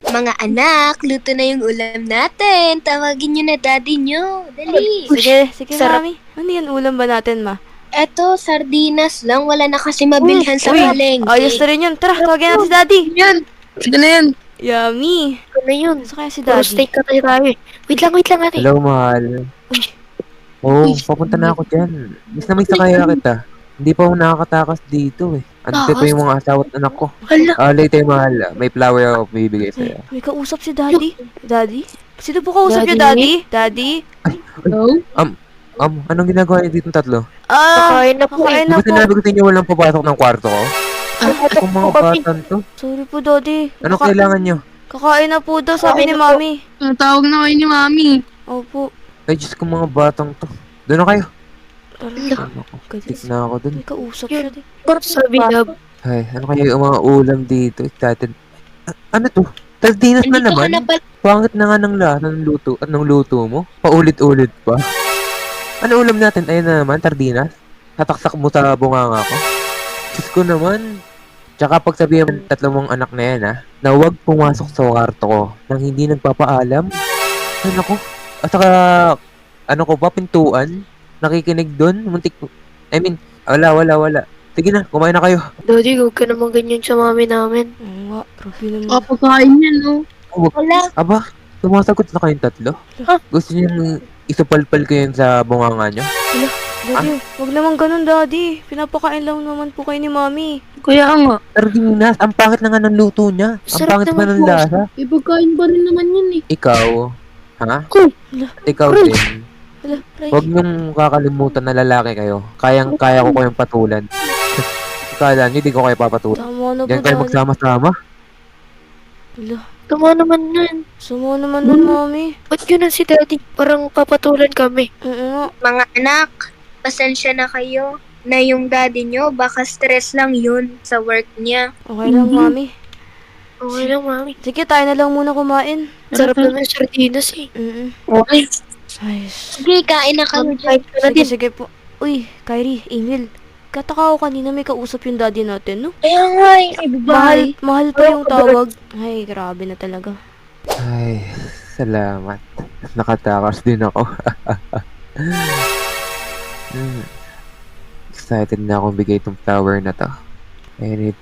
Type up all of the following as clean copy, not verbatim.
Mga anak, luto na yung ulam natin. Tawagin nyo na daddy nyo. Dali. Sige, sarap. mami. Ano yan ulam ba natin, ma? Eto, sardinas lang. Wala na kasi mabilhan sa Uy, palengke. ayos na rin yun. Tara, tawagin natin si daddy. Yan. Sige na yan. Yummy. Ano na yun? Gusto kaya si Puro daddy? steak ka tayo. Wait lang ate. Hello, mahal. Uy. Oo, papunta na ako dyan. Miss na miss na kaya kita. Hindi pa ako nakakatakas dito eh. Andito Takas? yung mga asawa at anak ko. Hala. Later, mahal. May flower ako bibigay Ay, sa'yo. may kausap si daddy. Daddy? Sino po kausap niyo, Daddy? daddy? Daddy? Hello? Anong ginagawa niyo dito tatlo? Kakain na po kakain eh. na Di ba po. sinabi ko sa inyo walang papasok ng kwarto ko? Ate Kung mga po kami. batan to. Sorry po, daddy. Anong kailangan nyo? Kakain na po daw, sabi ni Kakain na po. mami. Tawag na kayo ni Mami. Opo. Ay, Diyos ko mga batang to. Doon na kayo. Tara, Ano ko? gadis. Tik na ako dun. May kausap siya, di. Sabi love. Ay, ano kaya yung mga ulam dito? Tatin. Ano to? Sardinas na Andito ka naman? na pala. Pangit na nga ng lahat ng luto at ng luto mo. Paulit-ulit pa. Ano ulam natin? Ayun na naman, sardinas. Tataksak mo sa bunganga ko. Diyos ko naman. Tsaka pagsabihan mo ng tatlong mong anak na yan, na huwag pumasok sa kwarto ko nang hindi nagpapaalam. Ay, naku. At saka, ano ko ba, pintuan? Nakikinig doon? Muntik. Wala. Sige na, kumain na kayo. Daddy, huwag ka naman ganyan sa mami namin. Oo nga, grabe naman. Kapagkain yan, no? Wala. Aba, sumasagot na kayong tatlo? Ha? Gusto niyo isupalpal ko yun sa bunganga nyo? Daddy, wag naman ganun, daddy. Pinapakain lang naman po kayo ni mami. Kaya nga. Sardinas, ang pangit na nga ng luto niya. Ang Sarap pangit pa naman ng po. lasa. Pagkain pa rin naman yun eh. Ikaw, ha? Hala, At ikaw Aray. din. hala, Ray. Huwag niyong kakalimutan na lalaki kayo. Kaya ko kayong patulan. Kala niyo, di ko kayo papatulan. Tama na po, Diyan kayo daddy. magsama-sama. Hala, Tama naman yan. sama naman nun, mami. Ba't yun si daddy? Parang papatulan kami. Oo nga. Mga anak, pasensya na kayo na yung daddy nyo, baka stress lang yun sa work niya. Okay lang, mami. Okay lang, mami. Sige, tayo na lang muna kumain. Sarap naman yung sardinas eh. Okay. Ayos. Sige, kain na kami dyan. Kahit ka na din. Sige po. Uy, Kyrie, Emil. Kataka ko kanina may kausap yung daddy natin, no? Kaya nga eh. Mahal pa yung tawag. Ay, grabe na talaga. Ay, salamat. Nakatakas din ako. Excited na akong bigay itong flower na to. I need,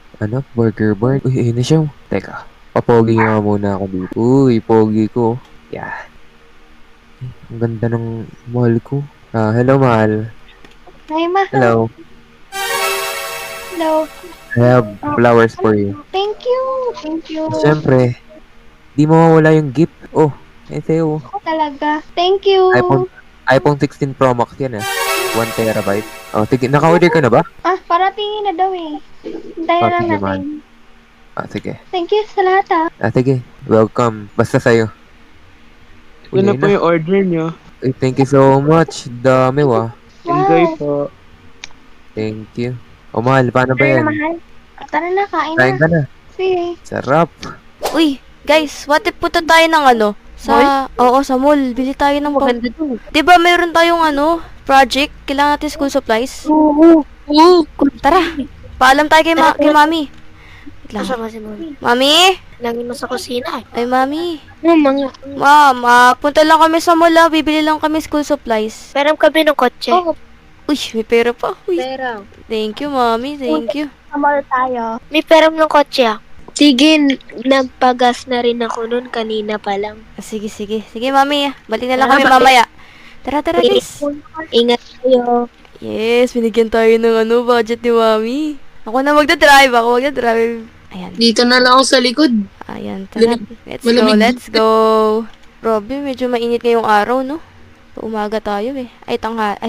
burger bar. Uy, ayun na siya. Teka, papogi nga muna ako dito. Uy, pogi ko. Yeah. Ang ganda ng mahal ko. Hello, mahal. Hi, ma. Hello. Hello. I have flowers for you. Thank you. Thank you. Siyempre, di mawawala yung gift. Oh, ay sa'yo. Talaga. Thank you. iPhone 16 Pro Max yan 1 terabyte. Oh, sige, naka-order ka na ba? Paratingin na daw eh. Hintayin Oh, lang sige, natin. Sige. Thank you sa lahat Sige. Welcome. Basta sa'yo. Uy, Yun na ayun po yung order nyo. Uy, thank you so much. Dami wa. Enjoy po. Thank you. Oh, mahal. Paano ba yan? mahal. Tara na, kain Kain ka na. Sige. Sarap. Uy, guys, what if punta tayo ng sa mall. Bili tayo ng Maganda to. Di ba mayroon tayong project? Kailangan natin school supplies. Oo. Tara, paalam tayo kay mami. Wait lang. Kasama si mami. Mami? Lagi mo sa kusina eh. Ay, mami. Mga. Ma'am, punta lang kami sa mall, bibili lang kami school supplies. Peram kami ng kotse. Oo. Uy, may pera pa. Uy, Pera. thank you, mami. Thank you. Kamal tayo. May peram ng kotse ah. Sige, nagpagas na rin ako nun kanina pa lang. Sige. Sige, mami. Balik na lang Tara, kami balik. mamaya. Tara, guys. Ingat kayo. Yes, binigyan tayo ng budget ni mami. Ako magdadrive. Ayan. Dito na lang ako sa likod. Ayan, tara. Malamig. Let's go. Grabe, medyo mainit ngayong araw, no? Umaga tayo eh. Ay,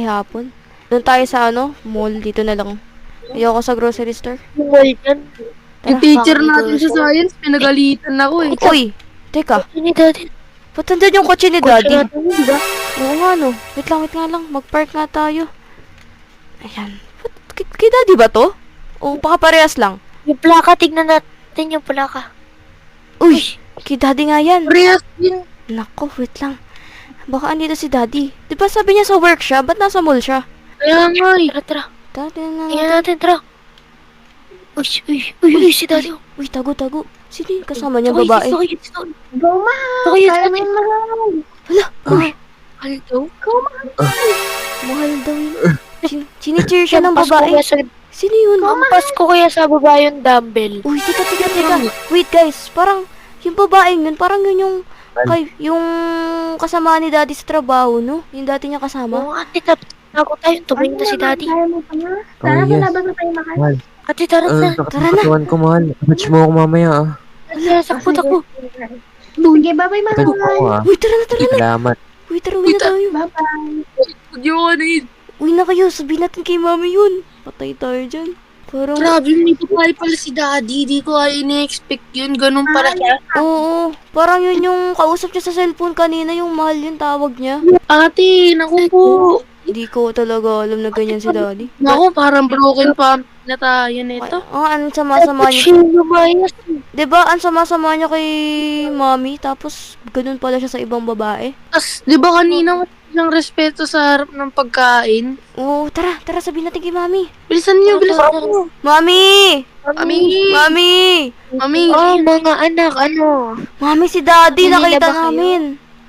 hapon. Doon tayo sa mall. Dito na lang. Ayoko sa grocery store. Yung mall yan. Yung teacher natin sa science, pinagalitan ako eh. Uy, teka. Ni daddy. Ba't nandyan yung kotse ni Kotse daddy? natin yun, di ba? Oo nga, no. Wait nga lang. Mag-park nga tayo. Ayan. Kay daddy ba to? O baka parehas lang? Yung plaka, tignan natin yung plaka. Uy, kay daddy nga yan. Parehas din. Nako, wait lang. Baka andito si daddy. Di ba sabi niya sa work siya? Ba't nasa mall siya? Kaya nga eh. Tara. Daddy na. Tingnan natin, tara. Uy, si daddy. Uy, tago. Sino yung kasama niyang babae? Go, ma! Okay, Kaya mo yung mahal. Mahal daw. Mahal daw yun. Chinicheer siya ng babae. Sino yun? Ampas ko kaya sa baba yung dumbbell. Uy, teka. Wait, guys. Parang, yung babaeng yun, parang yun yung, yung kasama ni daddy sa trabaho, no? Yung dati niya kasama. Oo, ate, ako tayo. Tumingin na si daddy. Kaya mo pa nga. Tara, yes. malabas na tayo mahal. Mahal. Ate, tara na. Tara na. Nakatuwan ko, mahal. Match mo ako mamaya, ah. Ate, sakpot ako. Sige, bye-bye, Match mo ako, mahal. ah. Uy, tara na. Salamat. Uy, tara, uwi na tayo. Bye-bye. Uwi na kayo, sabihin natin kay mami yun. Patay tayo dyan. Parang, Grabe, may babae pala si daddy. Di ko ay ina-expect yun. Ganun pala siya. oo. Parang yun yung kausap niya sa cellphone kanina, yung mahal yung tawag niya. Ate, naku po. Hindi ko talaga alam na ganyan si daddy. Naku, parang broken pa na tayo nito. Ang sama-sama Ba't niya. siya lumayas? Diba, ang sama-sama niya kay mami, tapos ganun pala siya sa ibang babae. Tapos, di ba kanina ng respeto sa harap ng pagkain? Oo, tara, sabihin natin kay mami. Bilisan niyo, bilisan niyo. Mami! Mami! Mami! Mami! Oh, mga anak, ano? Mami, si daddy, Kanina nakita ba kayo? namin.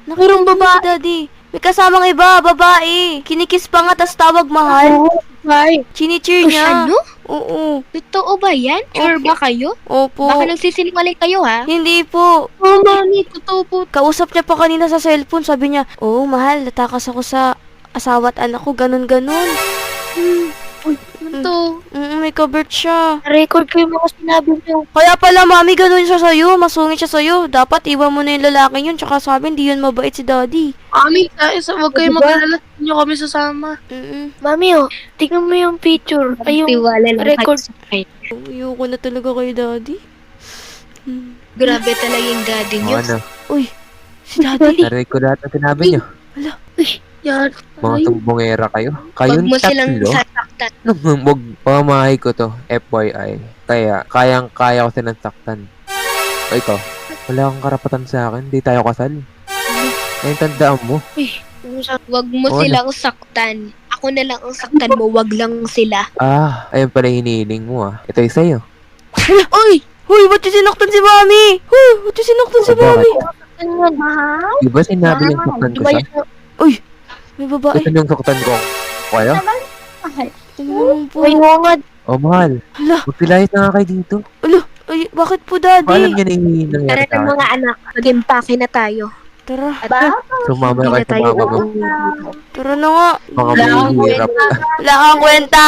Purong Nakita namin babae. si daddy. May kasamang iba, babae. Kinikis pa nga, tas tawag mahal. Ay, Chinicheer niya. Ano? Oo. Totoo ba yan? Sure ba kayo? Opo. Baka nagsisinungaling kayo, ha? Hindi po. Oh, mami, totoo po. Kausap niya pa kanina sa cellphone. Sabi niya, oh, mahal, natakas ako sa asawa at anak ko. Ganun-ganun. Ito. May covered siya. record ko yung mga sinabi niyo. Kaya pala, mami, ganun siya sa'yo. Masungit siya sa'yo. Dapat iwan mo na yung lalaking yun. Tsaka sabi, hindi yun mabait si daddy. Mami, huwag kayo Diba? mag-alala. Hindi nyo kami sasama. Mami, oh, tingnan mo yung picture. Ay, yung Tiwala lang record. kayo sa akin. Ayoko na talaga kay daddy. Grabe talaga yung daddy O, niyo. ano? Uy, si daddy. Narinig ko lahat ng sinabi niyo. Yan. Mga tumbongera kayo. Huwag Kayong mo silang tatlo. sasaktan. Huwag pamahay ko to. FYI. Kaya, kayang-kaya ko silang saktan. O ikaw, wala kang karapatan sa akin. Di tayo kasal. Ngayon tandaan mo. Huwag mo Oo, silang saktan. Ako na lang ang saktan mo, wag lang sila. Ayun pala yung hinihiling mo, ah. Ito yung sa'yo. Uy! Uy, ba't yung sinaktan si mami? Uy, ba't yung sinaktan si mami? Mahal? Di ba sinabi niyang saktan ko Diba siya? yung May babae. Gusto niyong saktan ko kayo? Tingnan po. may hungad? Oh, mahal. Hala, Magpilayas na nga kayo dito. ay, bakit po Alam daddy? niyo na yung nangyari Tara sa na akin. mga anak, mag-impake na tayo. Tara, At Sumama na kayo sa mama mo. tara na nga. Mga mahihirap. Wala kang kwenta.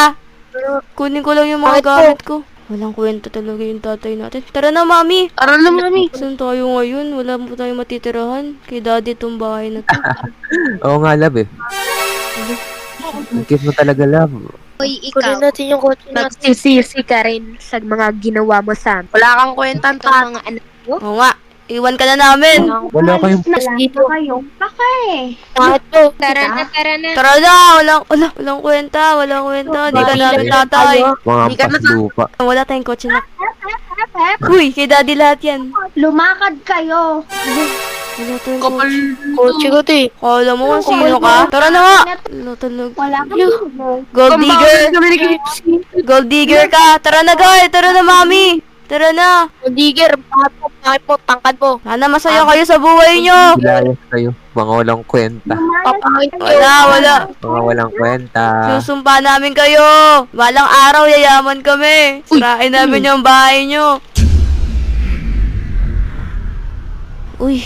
Kunin ko lang yung mga gamit ko. Walang kwenta talaga yung tatay natin. Tara na, mami. Tara na, mami. Saan tayo ngayon? Wala mo tayong matitirahan. Kay daddy tong bahay na to. Oo nga, love eh. Ang cute mo talaga, love. Hoy, Kunin ikaw, natin yung kotse natin. magsisisi ka rin sa mga ginawa mo sa amin. Wala kang kwentang Ito mga anak mo. Oo nga. Iwan ka na namin. Wala kayong... Dito. Bakit? Bakit to? Tara na, tara na. Tara na. Walang kwenta. Walang kwenta. Di ka namin tatay. Mga Hindi ka ampas lupa. Wala tayong kotse na. Uy, kay daddy lahat yan. Lumakad kayo. Wala tayong kapal. kotse. Kotse ko to eh. Kala mo kung sino ka? Tara na nga. Wala talaga. Wala kang Gold digger. Kami ni KFC. Gold digger ka. Tara na, guys. Tara na, mami. Tara na. Digger, bakit mo, tangkad mo. Sana masaya kayo sa buhay nyo. Pilayas kayo. Mga walang kwenta. Papangit ko. Wala. Mga walang kwenta. Susumpa namin kayo. Balang araw, yayaman kami. Sirain namin yung bahay nyo. Uy.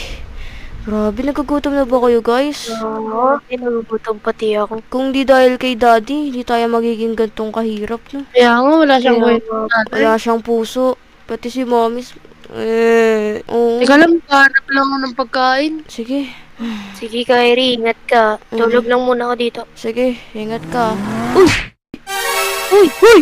Grabe, nagugutom na ba kayo, guys? Oo, nagugutom pati ako. Kung di dahil kay daddy, hindi tayo magiging gantong kahirap, no? Kaya nga, wala siyang kwenta. Wala siyang puso. Pati si mami. Oo. Teka lang, hanap lang ako ng pagkain. Sige. Sige, Kyrie, ingat ka. Tulog lang muna ako dito. Sige, ingat ka. Uy! Uy! Uy!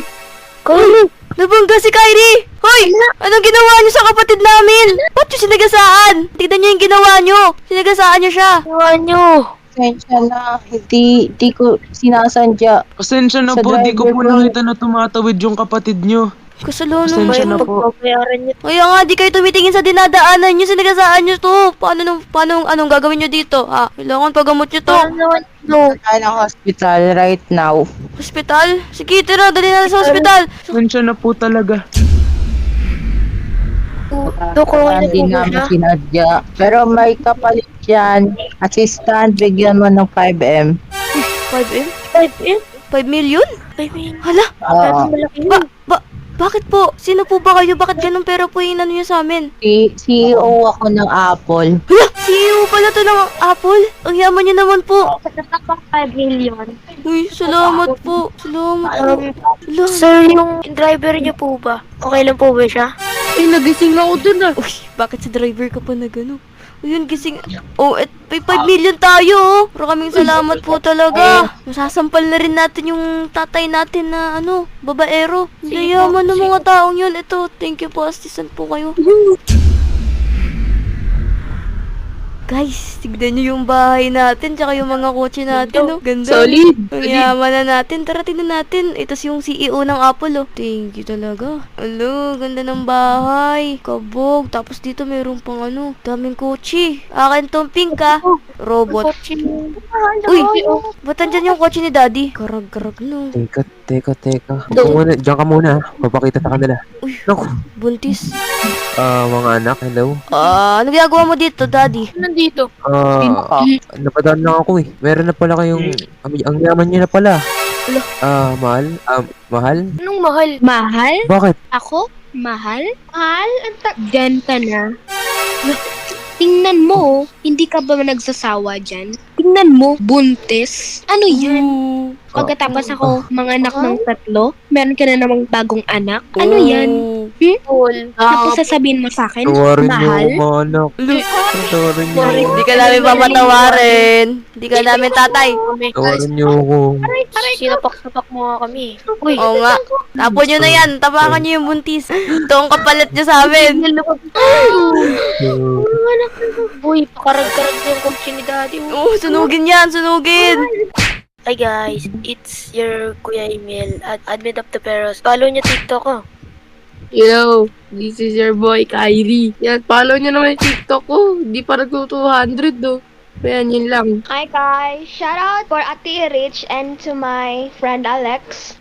Kyrie! Nabangga si Kyrie! Hoy! Anong ginawa niyo sa kapatid namin? Ba't yung sinagasaan? Tignan niyo yung ginawa niyo. Sinagasaan niyo siya. Ginawa nyo. Pasensya na, hindi ko sinasadya. Pasensya na Sa po, di ko po driver po. nakita na tumatawid yung kapatid nyo. Kasalanan. Pasensya na po. Pagbabayaran nyo. Kaya nga, di kayo tumitingin sa dinadaanan niyo. Sinagasaan niyo to. Paano anong gagawin niyo dito? Ha? Kailangan pagamot niyo to. Paano naman no? Tayo ng hospital right now. Hospital? Sige, tara, dali na sa hospital. Pasensya na po talaga. Dok, okay na Hindi po ba namin siya? sinadya. Pero may kapalit yan. Assistant, bigyan mo ng 5M. 5M? 5M? 5 million? 5M? Hala, Oo. Malaki yun. bakit po? Sino po ba kayo? Bakit ganun pera po yung ano nyo sa amin? CEO ako ng Apple. Hala, CEO pala to ng Apple? Ang yaman nyo naman po. Pagkatakpak 5 million. Uy, salamat po. Salamat po. Hala. Sir, yung driver niyo po ba? Okay lang po ba siya? Ay, nagising ako dun ah. Uy, bakit sa driver ka pa na gano'n? Ayun, gising. Oh, may 5 million tayo, oh. Maraming salamat po talaga. Masasampal na rin natin yung tatay natin na, babaero. Yayaman ng mga taong yun. Ito, thank you po, assistant po kayo. Guys, tignan nyo yung bahay natin, tsaka yung mga kotse natin, oh. Ganda. Solid. Ang yaman na natin. Tara, tingnan natin. Ito yung CEO ng Apple, oh. Thank you talaga. Alo, ganda ng bahay. Kabog. Tapos dito mayroon pang daming kotse. Akin tong pink, ah. Robot. Uy, ba't andyan yung kotse ni Daddy? Karag-karag, no. Teka. Diyan ka muna. Papakita sa kanila. Uy. Naku. Buntis. Mga anak, hello. Ano ginagawa mo dito, Daddy? Nandito. Napadaan lang ako eh. Meron na pala kayong, ang yaman nyo na pala. Mahal? Mahal? Anong mahal? Mahal? Bakit? Ako? Mahal? Mahal? Diyan ka na. Tingnan mo, hindi ka ba nagsasawa dyan? Tingnan mo, buntis. Ano yan? Pagkatapos ako mga anak ng 3, meron ka na namang bagong anak. Ano yan? Cool. Tapos sasabihin mo sa akin, Tawarin nyo mahal? ako, mga anak. Tawarin nyo. Hindi ka namin papatawarin. Hindi ka namin tatay. Tawarin nyo ako. Sinapak-sapak mo nga kami. Uy, Oo nga. Tapon nyo na yan. Tapakan nyo yung buntis. Ito ang kapalit nyo sa amin. uy, pakarag-karag yung kotse ni Daddy. Oo, sunugin yan. Sunugin. Hi guys, it's your Kuya Emil at Admin of the Peros. Follow niyo TikTok ko. Yo, this is your boy, Kyrie. Yan, follow nyo naman yung TikTok ko. Di pa nag-200 do. Ayan, yun lang. Hi guys! Shout out for Ate Rich and to my friend Alex.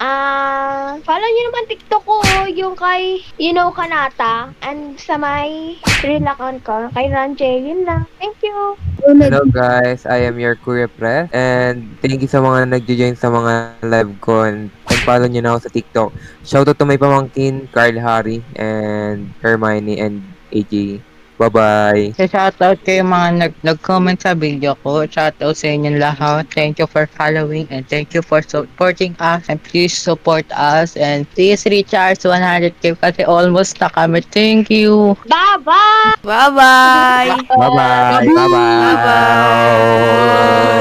Follow nyo naman TikTok ko, yung kay Kanata. And sa my real account ko, kay Ranjay. Yun lang. Thank you! Hello guys, I am your Kuya Press. And thank you sa mga nag-join sa mga live ko. And follow nyo na ako sa TikTok. Shoutout to my pamangkin, Carl Harry, and Hermione, and AJ. Bye-bye. Shoutout kayo mga nag-comment sa video ko. Shoutout sa inyong lahat. Thank you for following and thank you for supporting us. And please support us. And please reach us 100k kasi almost na kami. Thank you. Bye-bye! Bye-bye. Bye-bye. Bye-bye. Bye-bye.